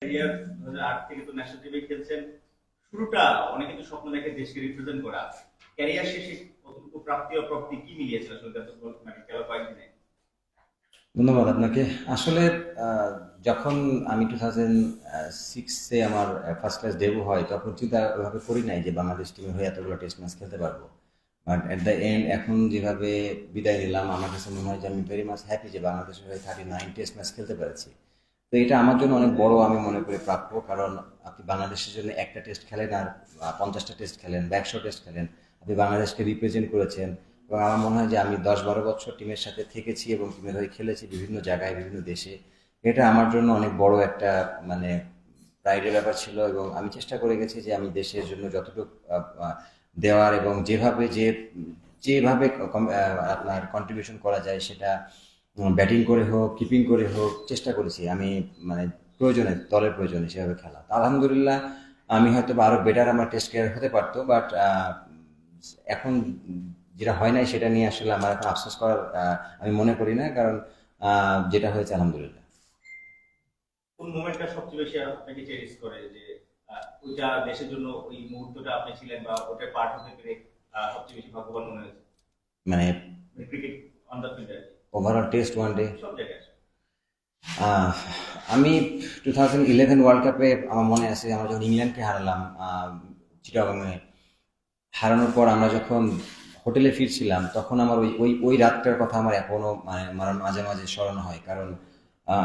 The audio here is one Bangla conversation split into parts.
ক্যারিয়ার 2008 থেকে তো ন্যাশনাল টিমে খেলছেন। শুরুটা অনেকে কিন্তু স্বপ্ন দেখে দেশকে রিপ্রেজেন্ট করা। ক্যারিয়ার শেষে কতটুকু প্রাপ্তি অপ্রাপ্তি কি মিলিয়েছিল আসলে গত মানে খেলা কয়েকদিনে? ধন্যবাদ আপনাকে। আসলে আহ, যখন আমি 2006-এ আমার ফার্স্ট ক্লাস ডেবিউ হয়, তখন চিন্তা ওইভাবে করি নাই যে বাংলাদেশ টিমের হয়ে এতগুলো টেস্ট ম্যাচ খেলতে পারবো। বাট এট দ্য এন্ড এখন যেভাবে বিদায় নিলাম, আমার কাছে মনে হয় যে আমি ভেরি মাচ হ্যাপি যে বাংলাদেশের হয়ে 39 টেস্ট ম্যাচ খেলতে পেরেছি। তো এটা আমার জন্য অনেক বড়, আমি মনে করি প্রাপ্য। কারণ আপনি বাংলাদেশের জন্য একটা টেস্ট খেলেন আর 50টা টেস্ট খেলেন বা 100 টেস্ট খেলেন, আপনি বাংলাদেশকে রিপ্রেজেন্ট করেছেন। এবং আমার মনে হয় যে আমি 10-12 বছর টিমের সাথে থেকেছি এবং টিমের হয়ে খেলেছি বিভিন্ন জায়গায়, বিভিন্ন দেশে। এটা আমার জন্য অনেক বড় একটা মানে প্রাইডের ব্যাপার ছিল, এবং আমি চেষ্টা করে গেছি যে আমি দেশের জন্য যতটুকু দেওয়ার এবং যেভাবে আপনার কন্ট্রিবিউশন করা যায়, সেটা ব্যাটিং করে হোক, কিপিং করে হোক, চেষ্টা করেছি আমি। মানে প্রয়োজনে, দলের প্রয়োজনে সেভাবে খেলা। তো আলহামদুলিল্লাহ, আমি হয়তো বা আরো বেটার আমার টেস্ট ক্যারিয়ার হতে পারতো, বাট এখন যেটা হয় নাই সেটা নিয়ে আসলে আমার এখন আফসোস করার আমি মনে করি না। কারণ যেটা হয়েছে আলহামদুলিল্লাহ। কোন মোমেন্টটা সবচেয়ে বেশি আপনাকে চেরিশ করে যে ওইটা দেশের জন্য ওই মুহূর্তটা আপনি ছিলেন বা ওটা পার্ট হতে পেরে সবচেয়ে বেশি ভাগ্যবান মনে হয়েছে? মানে মানে ক্রিকেট অন দ্য ফিল্ডে আর কি, ওভারঅল টেস্ট ওয়ান ডে। সব জায়গায় আসে। আহ, আমি 2011 ওয়ার্ল্ড কাপে আমার মনে আছে, আমরা যখন ইংল্যান্ডকে হারালাম চিটাগংয়ে, হারানোর পর আমরা যখন হোটেলে ফিরছিলাম, তখন আমার ওই ওই ওই রাতটার কথা আমার এখনো মানে আমার মাঝে মাঝে স্মরণ হয়। কারণ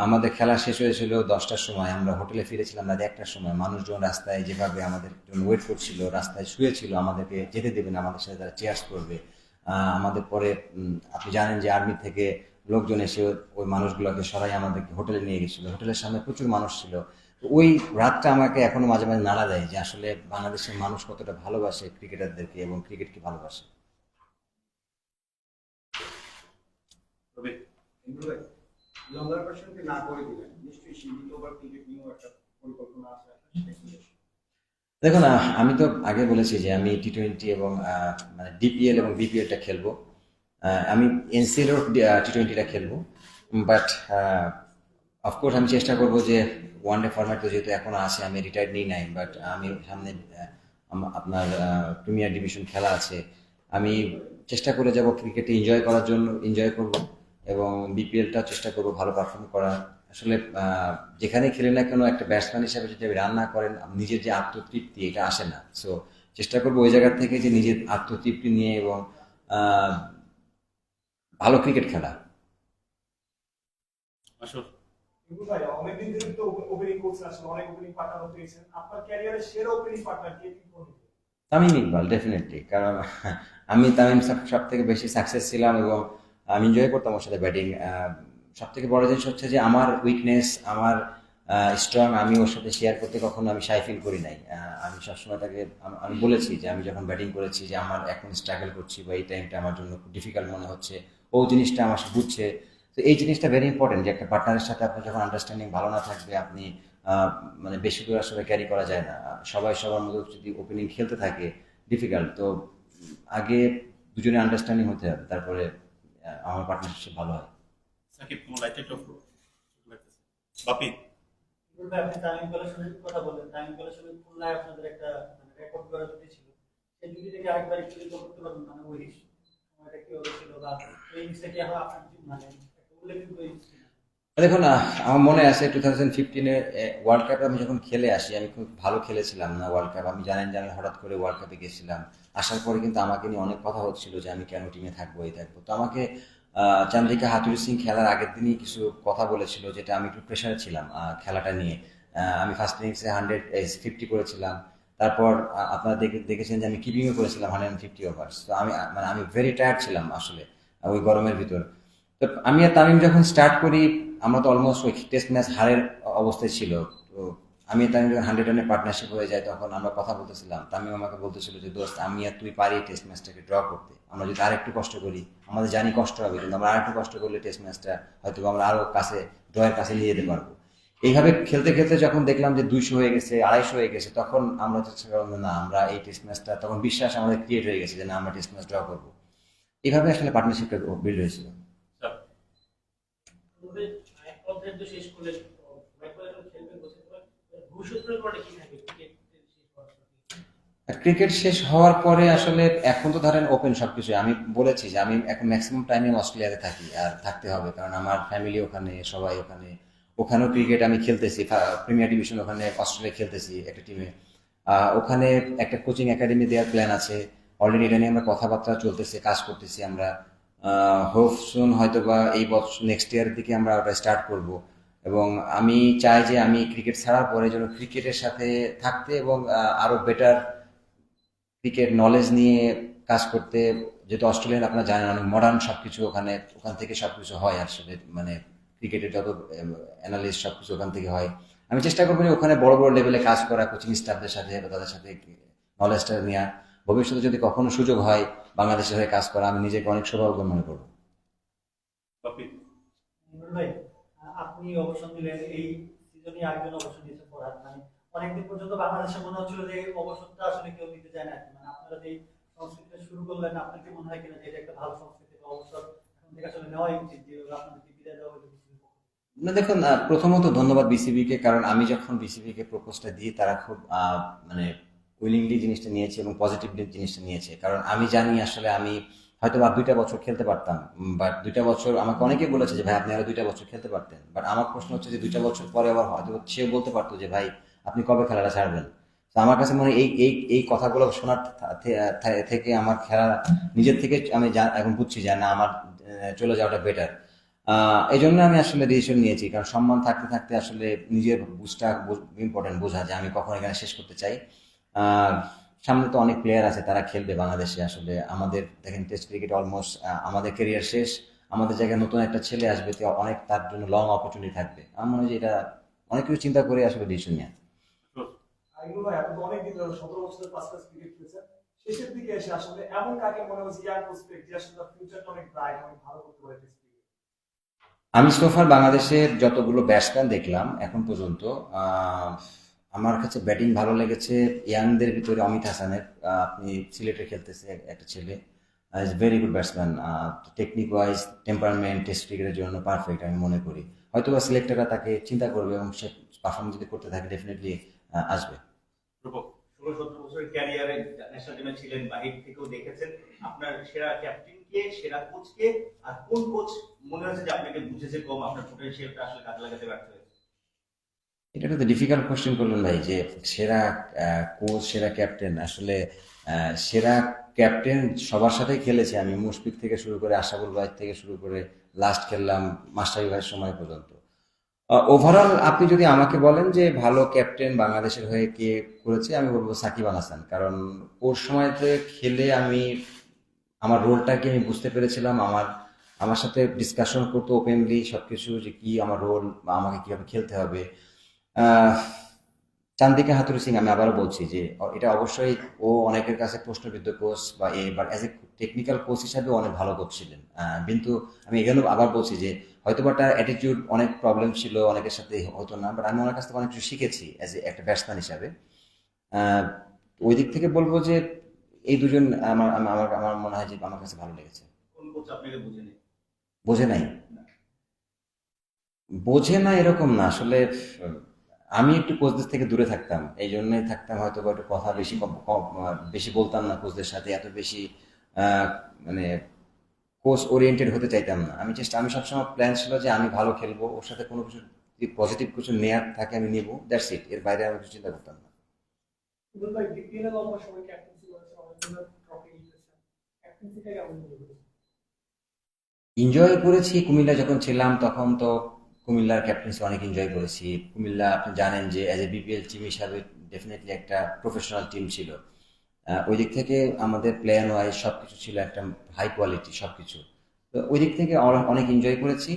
আমাদের খেলা শেষ হয়েছিল 10টার সময়, আমরা হোটেলে ফিরেছিলাম রাত 1টার সময়। মানুষজন রাস্তায় যেভাবে আমাদের জন্য ওয়েট করছিল, রাস্তায় শুয়েছিল, আমাদেরকে যেতে দেবে না, আমাদের সাথে তারা চেয়ার্স করবে। আমাদের পরে আপনি জানেন যে আর্মি থেকে লোকজন এসে ওই মানুষগুলোকে সরাই আমাদেরকে হোটেলে নিয়ে গেছিল। হোটেলের সামনে প্রচুর মানুষ ছিল। তো ওই রাতটা আমাকে এখনো মাঝে মাঝে নাড়া দেয় যে আসলে বাংলাদেশের মানুষ কতটা ভালোবাসে ক্রিকেটারদেরকে এবং ক্রিকেটকে ভালোবাসে। তবে এগুলো লং অপারেশনকে না করে দিলেন, নিশ্চয়ই সীমিত ওভার ক্রিকেট নিয়েও একটা পরিকল্পনা আছে আপনার, সেটা কি? দেখুন, আমি তো আগে বলেছি যে আমি টি-20 এবং মানে ডিপিএল এবং বিপিএলটা খেলবো। আমি এনসিএল টি-20টা খেলবো। বাট অফকোর্স আমি চেষ্টা করবো যে ওয়ান ডে ফরম্যাট তো যেহেতু এখনো আছে, আমি রিটায়ার্ড নিই নাই, বাট আমি সামনে আপনার প্রিমিয়ার ডিভিশন খেলা আছে। আমি চেষ্টা করে যাব ক্রিকেটে এনজয় করার জন্য, এনজয় করব। এবং বিপিএলটা চেষ্টা করব ভালো পারফর্ম করার। আসলে যেখানে খেলে না কেন, একটা ব্যাটসম্যান হিসেবে যদি আপনি রান না করেন, নিজের যে আত্মতৃপ্তি, এটা আসে না। সো চেষ্টা করবো ওই জায়গা থেকে যে নিজের আত্মতৃপ্তি নিয়ে এবং আহ, ভালো ক্রিকেট খেলা। আসলে কিন্তু ভাই অনেকদিন ধরে তো ওপেনিং করছেন, আসলে অনেক ওপেনিং পার্টনার পেয়েছেন। আপনার ক্যারিয়ারের সেরা ওপেনিং পার্টনার কে কি করবে? তামিম ইকবাল ডেফিনেটলি। কারণ আমি তামিম সব থেকে বেশি সাকসেস ছিলাম এবং আমি এনজয় করতাম ওর সাথে ব্যাটিং। সব থেকে বড় জিনিস হচ্ছে যে আমার উইকনেস, আমার স্ট্রং, আমি ওর সাথে শেয়ার করতে কখনো আমি শাই ফিল করি নাই। আমি সবসময় তাকে আমি বলেছি যে আমি যখন ব্যাটিং করেছি যে আমার এখন স্ট্রাগল করছি বা এই টাইমটা আমার জন্য খুব ডিফিকাল্ট মনে হচ্ছে, ও জিনিসটা আমার সাথে বুঝছে। তো এই জিনিসটা ভেরি ইম্পর্টেন্ট যে একটা পার্টনারের সাথে আপনার যখন আন্ডারস্ট্যান্ডিং ভালো না থাকবে, আপনি মানে বেশি দূর আসলে ক্যারি করা যায় না। সবাই সবার মতো যদি ওপেনিং খেলতে থাকে, ডিফিকাল্ট। তো আগে দুজনে আন্ডারস্ট্যান্ডিং হতে হবে, তারপরে আমার পার্টনারশিপ ভালো হয়। সাকিব, তোমার লাইটটা একটু লাগতেছে। বাপি, কিন্তু ভাই আপনি তামিম কালেকশনের কথা বললেন, তামিম কালেকশনের খুলনায় আপনাদের একটা মানে রেকর্ড করা জুটি ছিল, সেই জুটি থেকে আরেকবার একটু রিকল করতে পারবেন? মানে ওই সময়টা কি ছিল বা এই জিনিসটা কি এখন আপনার মানে একটা উল্লেখযোগ্য জিনিস কিনা? দেখুন, আমার মনে আছে 2015-এ ওয়ার্ল্ড কাপে আমি যখন খেলে আসি, আমি খুব ভালো খেলেছিলাম না ওয়ার্ল্ড কাপ। আমি জানেন যে আমি হঠাৎ করে ওয়ার্ল্ড কাপে গেছিলাম। আসার পরে কিন্তু আমাকে নিয়ে অনেক কথা হচ্ছিল যে আমি কেন টিমে থাকবো, এই থাকবো। তো আমাকে চান্দ্রিকা হাথুরু সিং খেলার আগের দিনই কিছু কথা বলেছিল, যেটা আমি একটু প্রেশারে ছিলাম খেলাটা নিয়ে। আমি ফার্স্ট ইনিংসে 150 করেছিলাম। তারপর আপনারা দেখেছেন যে আমি কিপিংও করেছিলাম 150 ওভার্স। তো আমি মানে আমি ভেরি টায়ার্ড ছিলাম আসলে ওই গরমের ভিতর। তো আমি আর তামিম যখন স্টার্ট করি, আমরা তো অলমোস্ট ওই টেস্ট ম্যাচ হারের অবস্থায় ছিল। তো আমি আর তামিম যখন 100 রানের পার্টনারশিপ হয়ে যায়, তখন আমরা কথা বলতেছিলাম। তামিম আমাকে বলতেছিল যে দোস্ত, আমি আর তুই পারি টেস্ট ম্যাচটাকে ড্র করতে। আমরা যদি আরেকটু কষ্ট করি, আমাদের জানি কষ্ট হবে, কিন্তু আমরা আরেকটু কষ্ট করলে টেস্ট ম্যাচটা হয়তো আমরা আরো কাছে, ড্রয়ের কাছে নিয়ে যেতে পারবো। এইভাবে খেলতে খেলতে যখন দেখলাম যে 200 হয়ে গেছে, 250 হয়ে গেছে, তখন আমরা চেষ্টা করলাম যে না, আমরা এই টেস্ট ম্যাচটা, তখন বিশ্বাস আমাদের ক্রিয়েট হয়ে গেছে যে না, আমরা টেস্ট ম্যাচ ড্র করবো। এইভাবে আসলে পার্টনারশিপটা বিল্ড হয়েছিল। তবে এক পর্যায়ে তো শেষ করলেন, তো একবার যখন খেলবেন বসে থাকবেন, তো ভবিষ্যৎ পরিকল্পনা কি থাকে ক্রিকেট শেষ হওয়ার পর? ক্রিকেট শেষ হওয়ার পরে আসলে এখন তো ধরেন ওপেন সবকিছু, আমি বলেছি যে আমি এখন ম্যাক্সিমাম টাইমে অস্ট্রেলিয়াতে থাকি আর থাকতে হবে, কারণ আমার ফ্যামিলি ওখানে, সবাই ওখানে। ওখানেও ক্রিকেট আমি খেলতেছি, প্রিমিয়ার ডিভিশন ওখানে অস্ট্রেলিয়া খেলতেছি একটা টিমে। ওখানে একটা কোচিং একাডেমি দেওয়ার প্ল্যান আছে, অলরেডি এটা নিয়ে আমরা কথাবার্তা চলতেছে, কাজ করতেছি আমরা। হোপ সুন হয়তো বা এই বছর নেক্সট ইয়ারের দিকে আমরা ওটা স্টার্ট করব। এবং আমি চাই যে আমি ক্রিকেট ছাড়ার পরে যেন ক্রিকেটের সাথে থাকতে এবং আরো বেটার ক্রিকেট নলেজ নিয়ে কাজ করতে। যেহেতু অস্ট্রেলিয়ান আপনারা জানেন অনেক মডার্ন সবকিছু, ওখান থেকে সবকিছু হয় আসলে, মানে ক্রিকেটের যত অ্যানালিস্ট সবকিছু ওখান থেকে হয়। আমি চেষ্টা করবো যে ওখানে বড় বড় লেভেলে কাজ করা, কোচিং স্টাফদের সাথে বা তাদের সাথে নলেজটা নেওয়া। ভবিষ্যতে যদি কখনো সুযোগ হয় বাংলাদেশের হয়ে কাজ করা, আমি নিজেকে অনেক সৌভাগ্য মনে করবো। তৌফিক, নির্মল ভাই, আপনি অবসর নিলেন, এই সিজনে আরেকজন অবসর নিয়েছে ফরহাদ। মানে অনেকদিন পর্যন্ত বাংলাদেশে মনে হচ্ছিল যে এই অবসরটা আসলে কেউ নিতে চায় না আর কি। মানে আপনারা যে এই সংস্কৃতিটা শুরু করলেন, আপনার কি মনে হয় কিনা যে এটা একটা ভালো সংস্কৃতি বা অবসর এখন থেকে আসলে নেওয়াই উচিত, যে আপনাদেরকে বিদায় দেওয়া হলো BCB র পক্ষ থেকে? না দেখুন, প্রথমত ধন্যবাদ বিসিবি কে, কারণ আমি যখন বিসিবি কে প্রপোজটা দিই তারা খুব মানে উইলিংলি জিনিসটা নিয়েছে এবং পজিটিভলি জিনিসটা নিয়েছে। কারণ আমি জানি আসলে আমি হয়তো আর 2টা বছর খেলতে পারতাম, বাট 2টা বছর আমাকে অনেকেই বলেছে যে ভাই আপনি আরো 2টা বছর খেলতে পারতেন। বাট আমার প্রশ্ন হচ্ছে যে 2টা বছর পরে আবার হয়তো সে বলতে পারতো যে ভাই আপনি কবে খেলাটা ছাড়বেন। তো আমার কাছে মনে হয় এই কথাগুলো শোনার থেকে আমার খেলা নিজের থেকে আমি এখন বুঝছি যে না, আমার চলে যাওয়াটা বেটার। এই জন্য আমি আসলে ডিসিশন নিয়েছি, কারণ সম্মান থাকতে থাকতে আসলে নিজের বুঝটা ইম্পর্টেন্ট, বোঝা যে আমি কখন এখানে শেষ করতে চাই। আর সামনে তো অনেক প্লেয়ার আছে, তারা খেলবে বাংলাদেশে। আসলে আমাদের দেখেন টেস্ট ক্রিকেট অলমোস্ট আমাদের ক্যারিয়ার শেষ, আমাদের জায়গায় নতুন একটা ছেলে আসবে, তো অনেক তার জন্য লং অপরচুনিটি থাকবে। আমার মনে হয় যে এটা অনেক কিছু চিন্তা করে আসলে ডিসিশন নেওয়া। আইনুল ভাই, আপনি তো অনেকদিন ধরে 17 বছরের পাঁচ ক্লাস ক্রিকেট খেলেছেন, শেষের দিকে এসে আসলে এমন কাকে মনে হচ্ছে ইয়ার প্রসপেক্ট যে আসলে তার ফিউচারটা অনেক ব্রাইট, অনেক ভালো করতে পারে টেস্ট ক্রিকেট? আমি সোফার বাংলাদেশের যতগুলো ব্যাটসম্যান দেখলাম এখন পর্যন্ত, আহ, আমার কাছে ব্যাটিং ভালো লেগেছে ইয়াংদের ভিতরে অমিত হাসানের। আপনি সিলেটে খেলতেছে একটা ছেলে, is very good batsman. Technique wise, temperament test ক্রিকেটের জন্য পারফেক্ট আমি মনে করি। হয়তো বা সিলেক্টররা তাকে চিন্তা করবে এবং সে পারফর্ম যদি করতে থাকে ডেফিনেটলি আসবে। রূপক, 16-17 বছরের ক্যারিয়ারে ন্যাশনাল টিমে ছিলেন, বাহির থেকেও দেখেছেন। আপনার সেরা ক্যাপ্টেন কে, সেরা কোচ কে, আর কোন কোচ মনে হচ্ছে যে আপনাকে বুঝেছে কম, আপনার পোটেনশিয়ালটা আসলে কাজে লাগাতে ব্যর্থ হয়েছে? এটা একটা ডিফিকাল্ট কোশ্চেন করলেন ভাই, যে সেরা কোচ, সেরা ক্যাপ্টেন। আসলে সেরা ক্যাপ্টেন সবার সাথেই খেলেছি আমি, মুশফিক থেকে শুরু করে আশরাফুল ভাই থেকে শুরু করে লাস্ট খেললাম মাস্টারি ভাইয়ের সময় পর্যন্ত। ওভারঅল আপনি যদি আমাকে বলেন যে ভালো ক্যাপ্টেন বাংলাদেশের হয়ে কে করেছে, আমি বলবো সাকিব আল হাসান। কারণ ওর সময়তে খেলে আমি আমার রোলটাকে আমি বুঝতে পেরেছিলাম। আমার সাথে ডিসকাশন করতো ওপেনলি সবকিছু, যে কি আমার রোল বা আমাকে কিভাবে খেলতে হবে। আহ, চান্দিকা হাতুরু সিং, আমি আবারও বলছি যে এটা অবশ্যই ও অনেকের কাছে প্রশ্নবিদ্ধ কোচ, বা এবার অ্যাজ এ টেকনিক্যাল কোচ হিসাবে অনেক ভালো কোচ ছিলেন। কিন্তু আমি এখানেও আবার বলছি যে হয়তো বা তার অ্যাটিটিউড অনেক প্রবলেম ছিল, অনেকের সাথে হতো না, বাট আমি ওনার কাছ থেকে অনেক কিছু শিখেছি অ্যাজ এ একটা ব্যাটসম্যান হিসাবে। আহ, ওই দিক থেকে বলবো যে এই দুজন আমার আমার আমার আমার মনে হয় যে আমার কাছে ভালো লেগেছে। কোন কোচ আপনাকে বুঝেনি? বোঝে নাই, বোঝে না এরকম না আসলে। আমি একটু কোচদের থেকে দূরে থাকতাম, এই জন্যই থাকতাম হয়তো বা একটু কথা বেশি বেশি বলতাম না কোচদের সাথে, এত বেশি আহ, মানে কোচ ওরিয়েন্টেড হতে চাইতাম না। আমি সবসময় প্ল্যান ছিল যে আমি ভালো খেলবো, ওর সাথে কোনো কিছু যদি পজিটিভ কিছু নেয়ার থাকে আমি নিবো, দ্যাটস ইট। এর বাইরে আমি কিছু চিন্তা করতাম না। ইমরুল ভাই, বিপিএল লম্বা সময় ক্যাপ্টেন্সি করেছেন, অনেকগুলো ট্রফি জিতেছেন, ক্যাপ্টেন্সিটা কেমন মনে করেছেন? এনজয় করেছি কুমিল্লা যখন ছিলাম, তখন তো কুমিল্লার ক্যাপ্টেন্সি অনেক এনজয় করেছি। কুমিল্লা আপনি জানেন যে অ্যাজ এ বিপিএল টিম হিসাবে ডেফিনেটলি একটা প্রফেশনাল টিম ছিল। ওই দিক থেকে আমাদের প্লেয়ার ওয়াইজ সবকিছু ছিল একটা হাই কোয়ালিটি সবকিছু। তো ওই দিক থেকে অনেক এনজয় করেছি।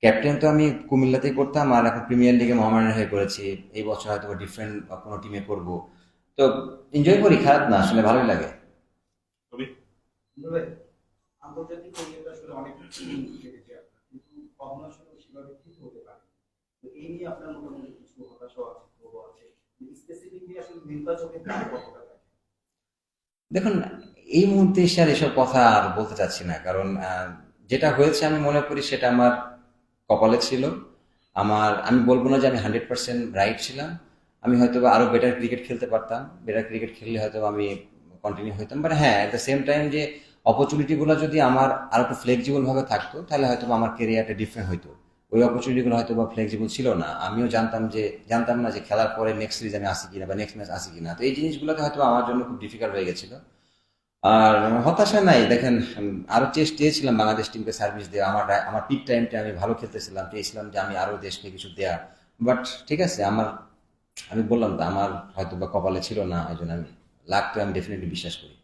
ক্যাপ্টেন তো আমি কুমিল্লাতেই করতাম, আর এখন প্রিমিয়ার লিগে মোহামেডানের হয়ে করেছি। এই বছর হয়তো ডিফারেন্ট কোনো টিমে করব। তো এনজয় করি, খারাপ না, আসলে ভালোই লাগে। তবে নির্মল ভাই, আন্তর্জাতিক ক্রিকেট আসলে অনেক কিছু কেটেছে আপনার, কিন্তু কখনো আসলে সেভাবে ঠিক হতে পারে। তো এই নিয়ে আপনার মোটামুটি কিছু হতাশাও আছে, ক্ষোভও আছে। স্পেসিফিকলি আসলে নির্বাচকের দায় কতটা থাকে? দেখুন, এই মুহূর্তে এসে আর এসব কথা আর বলতে চাচ্ছি না, কারণ যেটা হয়েছে আমি মনে করি সেটা আমার কপালে ছিল। আমি বলবো না যে আমি 100% রাইট ছিলাম। আমি হয়তো বা আরো বেটার ক্রিকেট খেলতে পারতাম, বেটার ক্রিকেট খেললে হয়তো আমি কন্টিনিউ হইতাম। বাট হ্যাঁ, এট দ্য সেম টাইম যে অপরচুনিটি গুলো যদি আমার আরো একটু ফ্লেক্সিবল ভাবে থাকতো তাহলে হয়তো বা আমার ক্যারিয়ারটা ডিফারেন্ট হইতো। ওই অপরচুনিটি গুলো হয়তো বা ফ্লেক্সিবল ছিল না, আমিও জানতাম না যে খেলার পরে নেক্সট সিরিজ আমি আসি কিনা বা নেক্সট ম্যাচ আসি কিনা। তো এই জিনিসগুলোতে হয়তো আমার জন্য খুব ডিফিকাল্ট হয়ে গেছিল। আর হতাশা নাই, দেখেন আরো চেয়েছিলাম বাংলাদেশ টিমকে সার্ভিস দেওয়া, আমার পিক টাইমটা আমি ভালো খেলতেছিলাম, চেয়েছিলাম যে আমি আরো দেশকে কিছু দেয়া। বাট ঠিক আছে, আমি বললাম তো আমার হয়তো বা কপালে ছিল না, এই জন্য আমি লাকটা আমি ডেফিনেটলি বিশ্বাস করি।